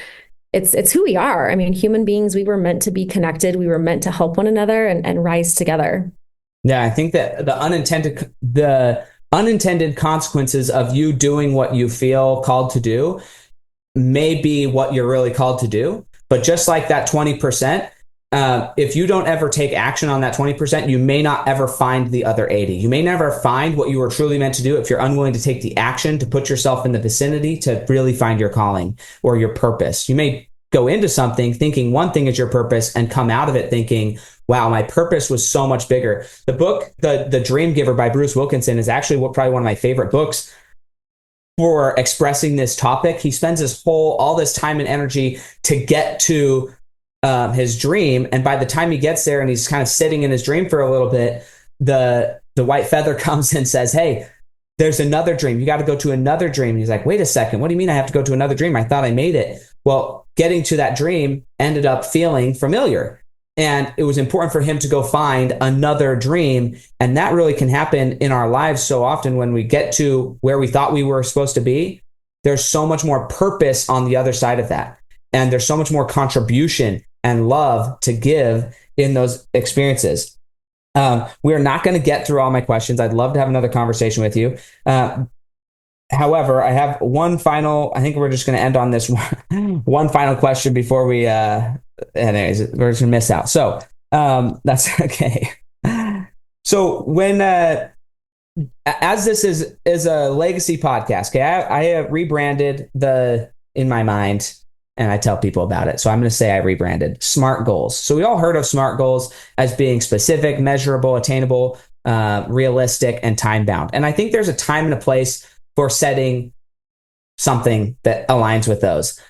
it's who we are. I mean, human beings, we were meant to be connected. We were meant to help one another and rise together. Yeah, I think that the unintended consequences of you doing what you feel called to do may be what you're really called to do. But just like that 20%, if you don't ever take action on that 20%, you may not ever find the other 80. You may never find what you were truly meant to do if you're unwilling to take the action to put yourself in the vicinity to really find your calling or your purpose. You may go into something thinking one thing is your purpose and come out of it thinking, wow, my purpose was so much bigger. The book, The Dream Giver by Bruce Wilkinson, is actually probably one of my favorite books for expressing this topic. He spends all this time and energy to get to his dream. And by the time he gets there and he's kind of sitting in his dream for a little bit, the white feather comes and says, hey, there's another dream. You got to go to another dream. He's like, wait a second. What do you mean I have to go to another dream? I thought I made it. Well, getting to that dream ended up feeling familiar. And it was important for him to go find another dream. And that really can happen in our lives so often when we get to where we thought we were supposed to be. There's so much more purpose on the other side of that. And there's so much more contribution and love to give in those experiences. We are not going to get through all my questions. I'd love to have another conversation with you. However, I have one final, I think we're just going to end on this one final question before we, anyways, we're just going to miss out. So that's okay. So when, as this is a legacy podcast, okay, I have rebranded in my mind, and I tell people about it. So I'm going to say I rebranded SMART goals. So we all heard of SMART goals as being specific, measurable, attainable, realistic, and time bound. And I think there's a time and a place for setting something that aligns with those.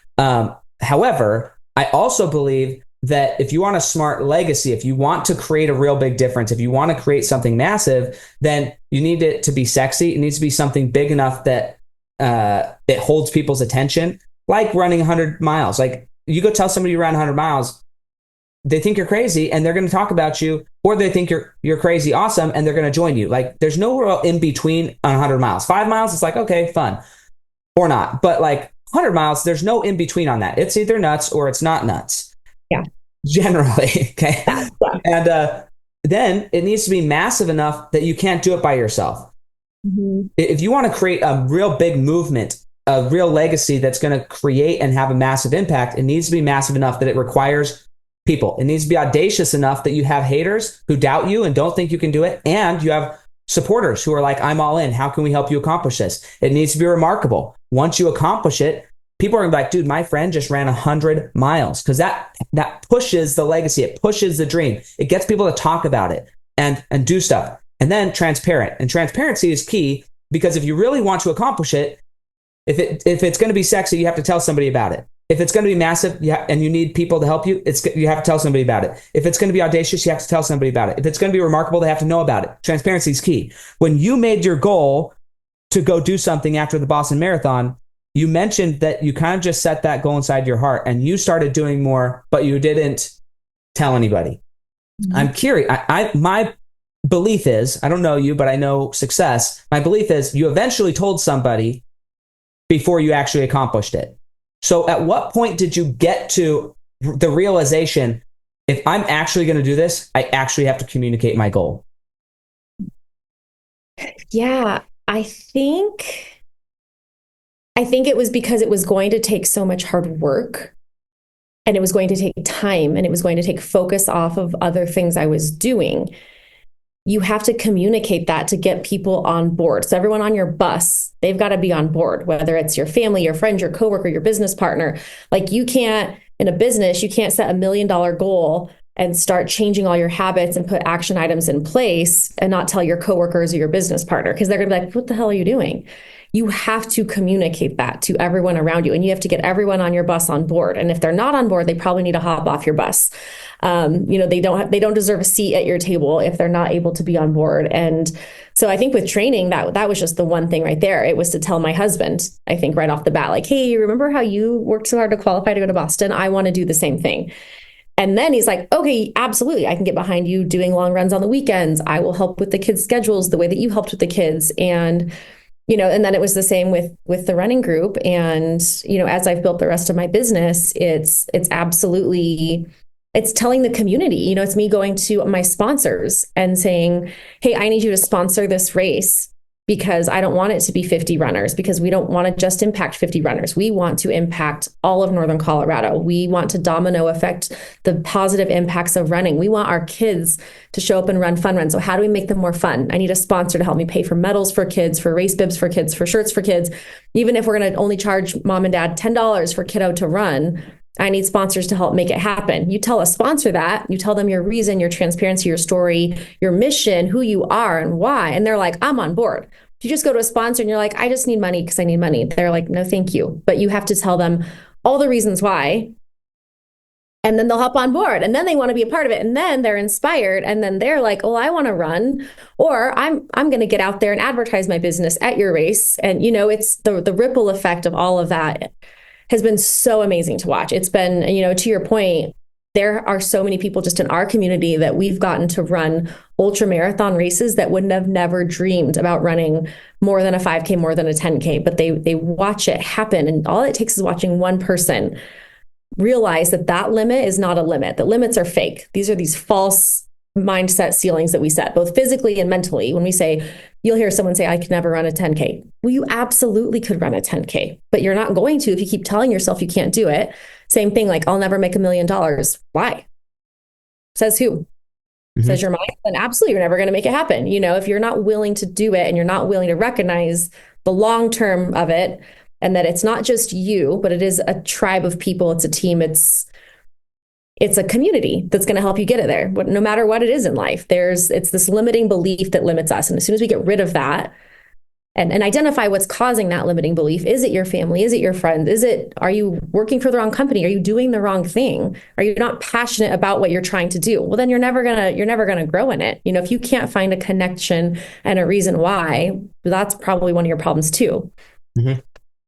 However, I also believe that if you want a smart legacy, if you want to create a real big difference, if you want to create something massive, then you need it to be sexy. It needs to be something big enough that it holds people's attention, like running 100 miles. Like you go tell somebody you ran 100 miles, they think you're crazy and they're going to talk about you, or they think you're crazy awesome and they're going to join you. Like there's no real in between on 100 miles. 5 miles, it's like, okay, fun or not. But like 100 miles, there's no in between on that. It's either nuts or it's not nuts. Yeah. Generally. Okay. And then it needs to be massive enough that you can't do it by yourself. Mm-hmm. If you want to create a real big movement, a real legacy that's going to create and have a massive impact, it needs to be massive enough that it requires people. It needs to be audacious enough that you have haters who doubt you and don't think you can do it. And you have supporters who are like, I'm all in. How can we help you accomplish this? It needs to be remarkable. Once you accomplish it, people are gonna be like, dude, my friend just ran 100 miles. Because that pushes the legacy. It pushes the dream. It gets people to talk about it and do stuff. And then transparent. And transparency is key, because if you really want to accomplish it, if it's going to be sexy, you have to tell somebody about it. If it's going to be massive, and you need people to help you, you have to tell somebody about it. If it's going to be audacious, you have to tell somebody about it. If it's going to be remarkable, they have to know about it. Transparency is key. When you made your goal to go do something after the Boston Marathon, you mentioned that you kind of just set that goal inside your heart and you started doing more, but you didn't tell anybody. Mm-hmm. I'm curious. My belief is, I don't know you, but I know success. My belief is you eventually told somebody before you actually accomplished it. So at what point did you get to the realization, if I'm actually going to do this, I actually have to communicate my goal? Yeah, I think it was because it was going to take so much hard work, and it was going to take time, and it was going to take focus off of other things I was doing. You have to communicate that to get people on board. So everyone on your bus, they've got to be on board, whether it's your family, your friend, your coworker, your business partner. Like you can't, in a business, you can't set $1 million goal and start changing all your habits and put action items in place and not tell your coworkers or your business partner, because they're going to be like, what the hell are you doing? You have to communicate that to everyone around you, and you have to get everyone on your bus on board. And if they're not on board, they probably need to hop off your bus. They don't deserve a seat at your table if they're not able to be on board. And so I think with training, that was just the one thing right there. It was to tell my husband, I think right off the bat, like, hey, you remember how you worked so hard to qualify to go to Boston? I want to do the same thing. And then he's like, okay, absolutely. I can get behind you doing long runs on the weekends. I will help with the kids' schedules the way that you helped with the kids. And and then it was the same with the running group. And, as I've built the rest of my business, it's absolutely, it's telling the community, it's me going to my sponsors and saying, hey, I need you to sponsor this race, because I don't want it to be 50 runners, because we don't want to just impact 50 runners. We want to impact all of Northern Colorado. We want to domino affect the positive impacts of running. We want our kids to show up and run fun runs. So how do we make them more fun? I need a sponsor to help me pay for medals for kids, for race bibs for kids, for shirts for kids. Even if we're going to only charge mom and dad $10 for kiddo to run, I need sponsors to help make it happen. You tell a sponsor that, you tell them your reason, your transparency, your story, your mission, who you are and why. And they're like, I'm on board. If you just go to a sponsor and you're like, I just need money because I need money, they're like, no, thank you. But you have to tell them all the reasons why. And then they'll hop on board and then they want to be a part of it. And then they're inspired. And then they're like, oh, I want to run, or I'm going to get out there and advertise my business at your race. And, it's the ripple effect of all of that has been so amazing to watch. It's been, to your point, there are so many people just in our community that we've gotten to run ultra marathon races that wouldn't have never dreamed about running more than a 5K, more than a 10K, but they watch it happen. And all it takes is watching one person realize that limit is not a limit, that limits are fake. These are these false mindset ceilings that we set, both physically and mentally. When we say, you'll hear someone say, I could never run a 10K. Well, you absolutely could run a 10K, but you're not going to if you keep telling yourself you can't do it. Same thing, like, I'll never make $1 million. Why? Says who? Says your mind? Then absolutely, you're never going to make it happen. If you're not willing to do it and you're not willing to recognize the long term of it, and that it's not just you, but it is a tribe of people. It's a team. It's a community that's going to help you get it there. No matter what it is in life, it's this limiting belief that limits us. And as soon as we get rid of that and identify what's causing that limiting belief, is it your family? Is it your friends? Are you working for the wrong company? Are you doing the wrong thing? Are you not passionate about what you're trying to do? Well, then you're never gonna grow in it. If you can't find a connection and a reason why, that's probably one of your problems too. Mm-hmm.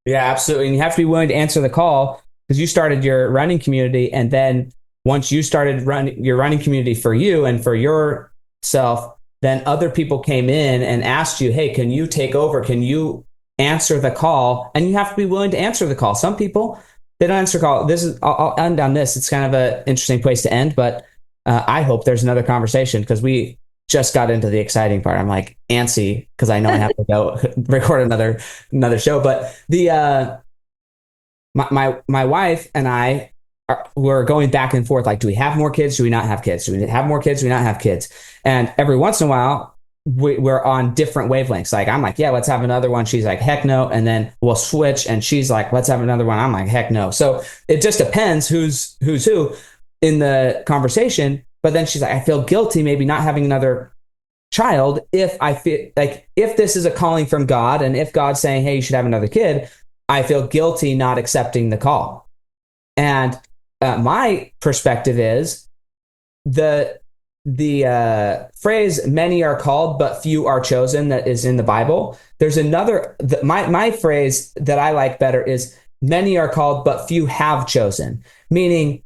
Yeah, absolutely. And you have to be willing to answer the call, because you started your running community. And then once you started your running community for you and for yourself, then other people came in and asked you, hey, can you take over? Can you answer the call? And you have to be willing to answer the call. Some people, they don't answer the call. I'll end on this. It's kind of an interesting place to end, but I hope there's another conversation, because we just got into the exciting part. I'm like antsy because I know I have to go record another show. But my wife and I were going back and forth. Like, do we have more kids? Do we not have kids? Do we have more kids? Do we not have kids? And every once in a while, we're on different wavelengths. Like, I'm like, yeah, let's have another one. She's like, heck no. And then we'll switch. And she's like, let's have another one. I'm like, heck no. So it just depends who's who in the conversation. But then she's like, I feel guilty maybe not having another child if I feel like, if this is a calling from God, and if God's saying, hey, you should have another kid, I feel guilty not accepting the call. And my perspective is the phrase, many are called, but few are chosen, that is in the Bible. There's another, my phrase that I like better is, many are called, but few have chosen. Meaning,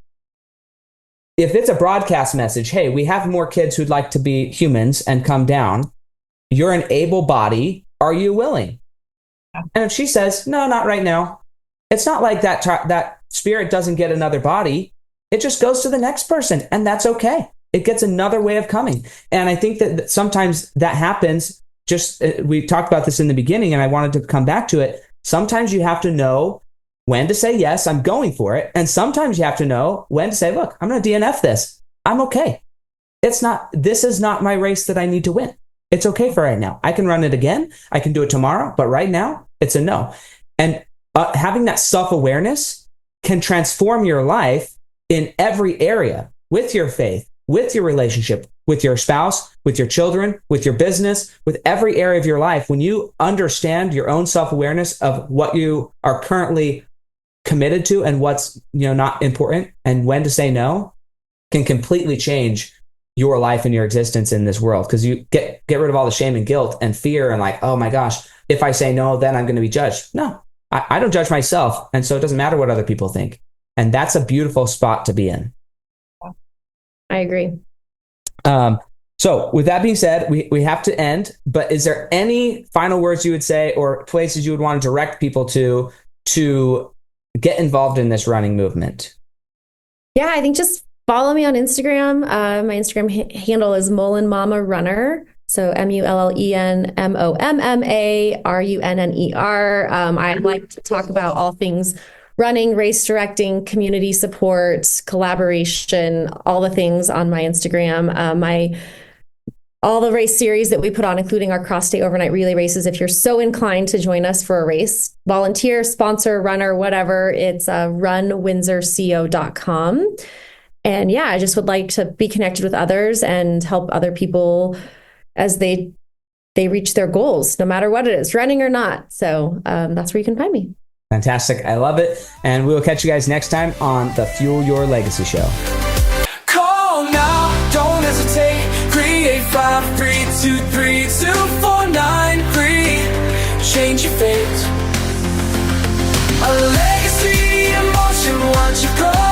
if it's a broadcast message, hey, we have more kids who'd like to be humans and come down. You're an able body. Are you willing? And if she says, no, not right now, it's not like that spirit doesn't get another body. It just goes to the next person, and that's okay. It gets another way of coming. And I think that sometimes that happens. We talked about this in the beginning, and I wanted to come back to it. Sometimes you have to know when to say, yes, I'm going for it. And sometimes you have to know when to say, look, I'm going to DNF this. I'm okay. This is not my race that I need to win. It's okay for right now. I can run it again. I can do it tomorrow. But right now, it's a no. And having that self-awareness can transform your life in every area, with your faith, with your relationship, with your spouse, with your children, with your business, with every area of your life. When you understand your own self-awareness of what you are currently committed to and what's not important, and when to say no, can completely change your life and your existence in this world. Because you get rid of all the shame and guilt and fear and like, oh my gosh, if I say no, then I'm going to be judged. No, I don't judge myself. And so it doesn't matter what other people think. And that's a beautiful spot to be in. I agree. So with that being said, we have to end, but is there any final words you would say, or places you would want to direct people to get involved in this running movement? Yeah, I think just follow me on Instagram. My Instagram handle is Mullen Mama Runner. So MULLENMOMMARUNNER. I like to talk about all things running, race directing, community support, collaboration, all the things on my Instagram. All the race series that we put on, including our cross-state overnight relay races. If you're so inclined to join us for a race, volunteer, sponsor, runner, whatever, it's runwindsorco.com. And yeah, I just would like to be connected with others and help other people as they reach their goals, no matter what it is, running or not. So that's where you can find me. Fantastic. I love it. And we will catch you guys next time on the Fuel Your Legacy Show. Call now, don't hesitate. 385-323-2493. Change your fate. A legacy in motion, watch you go.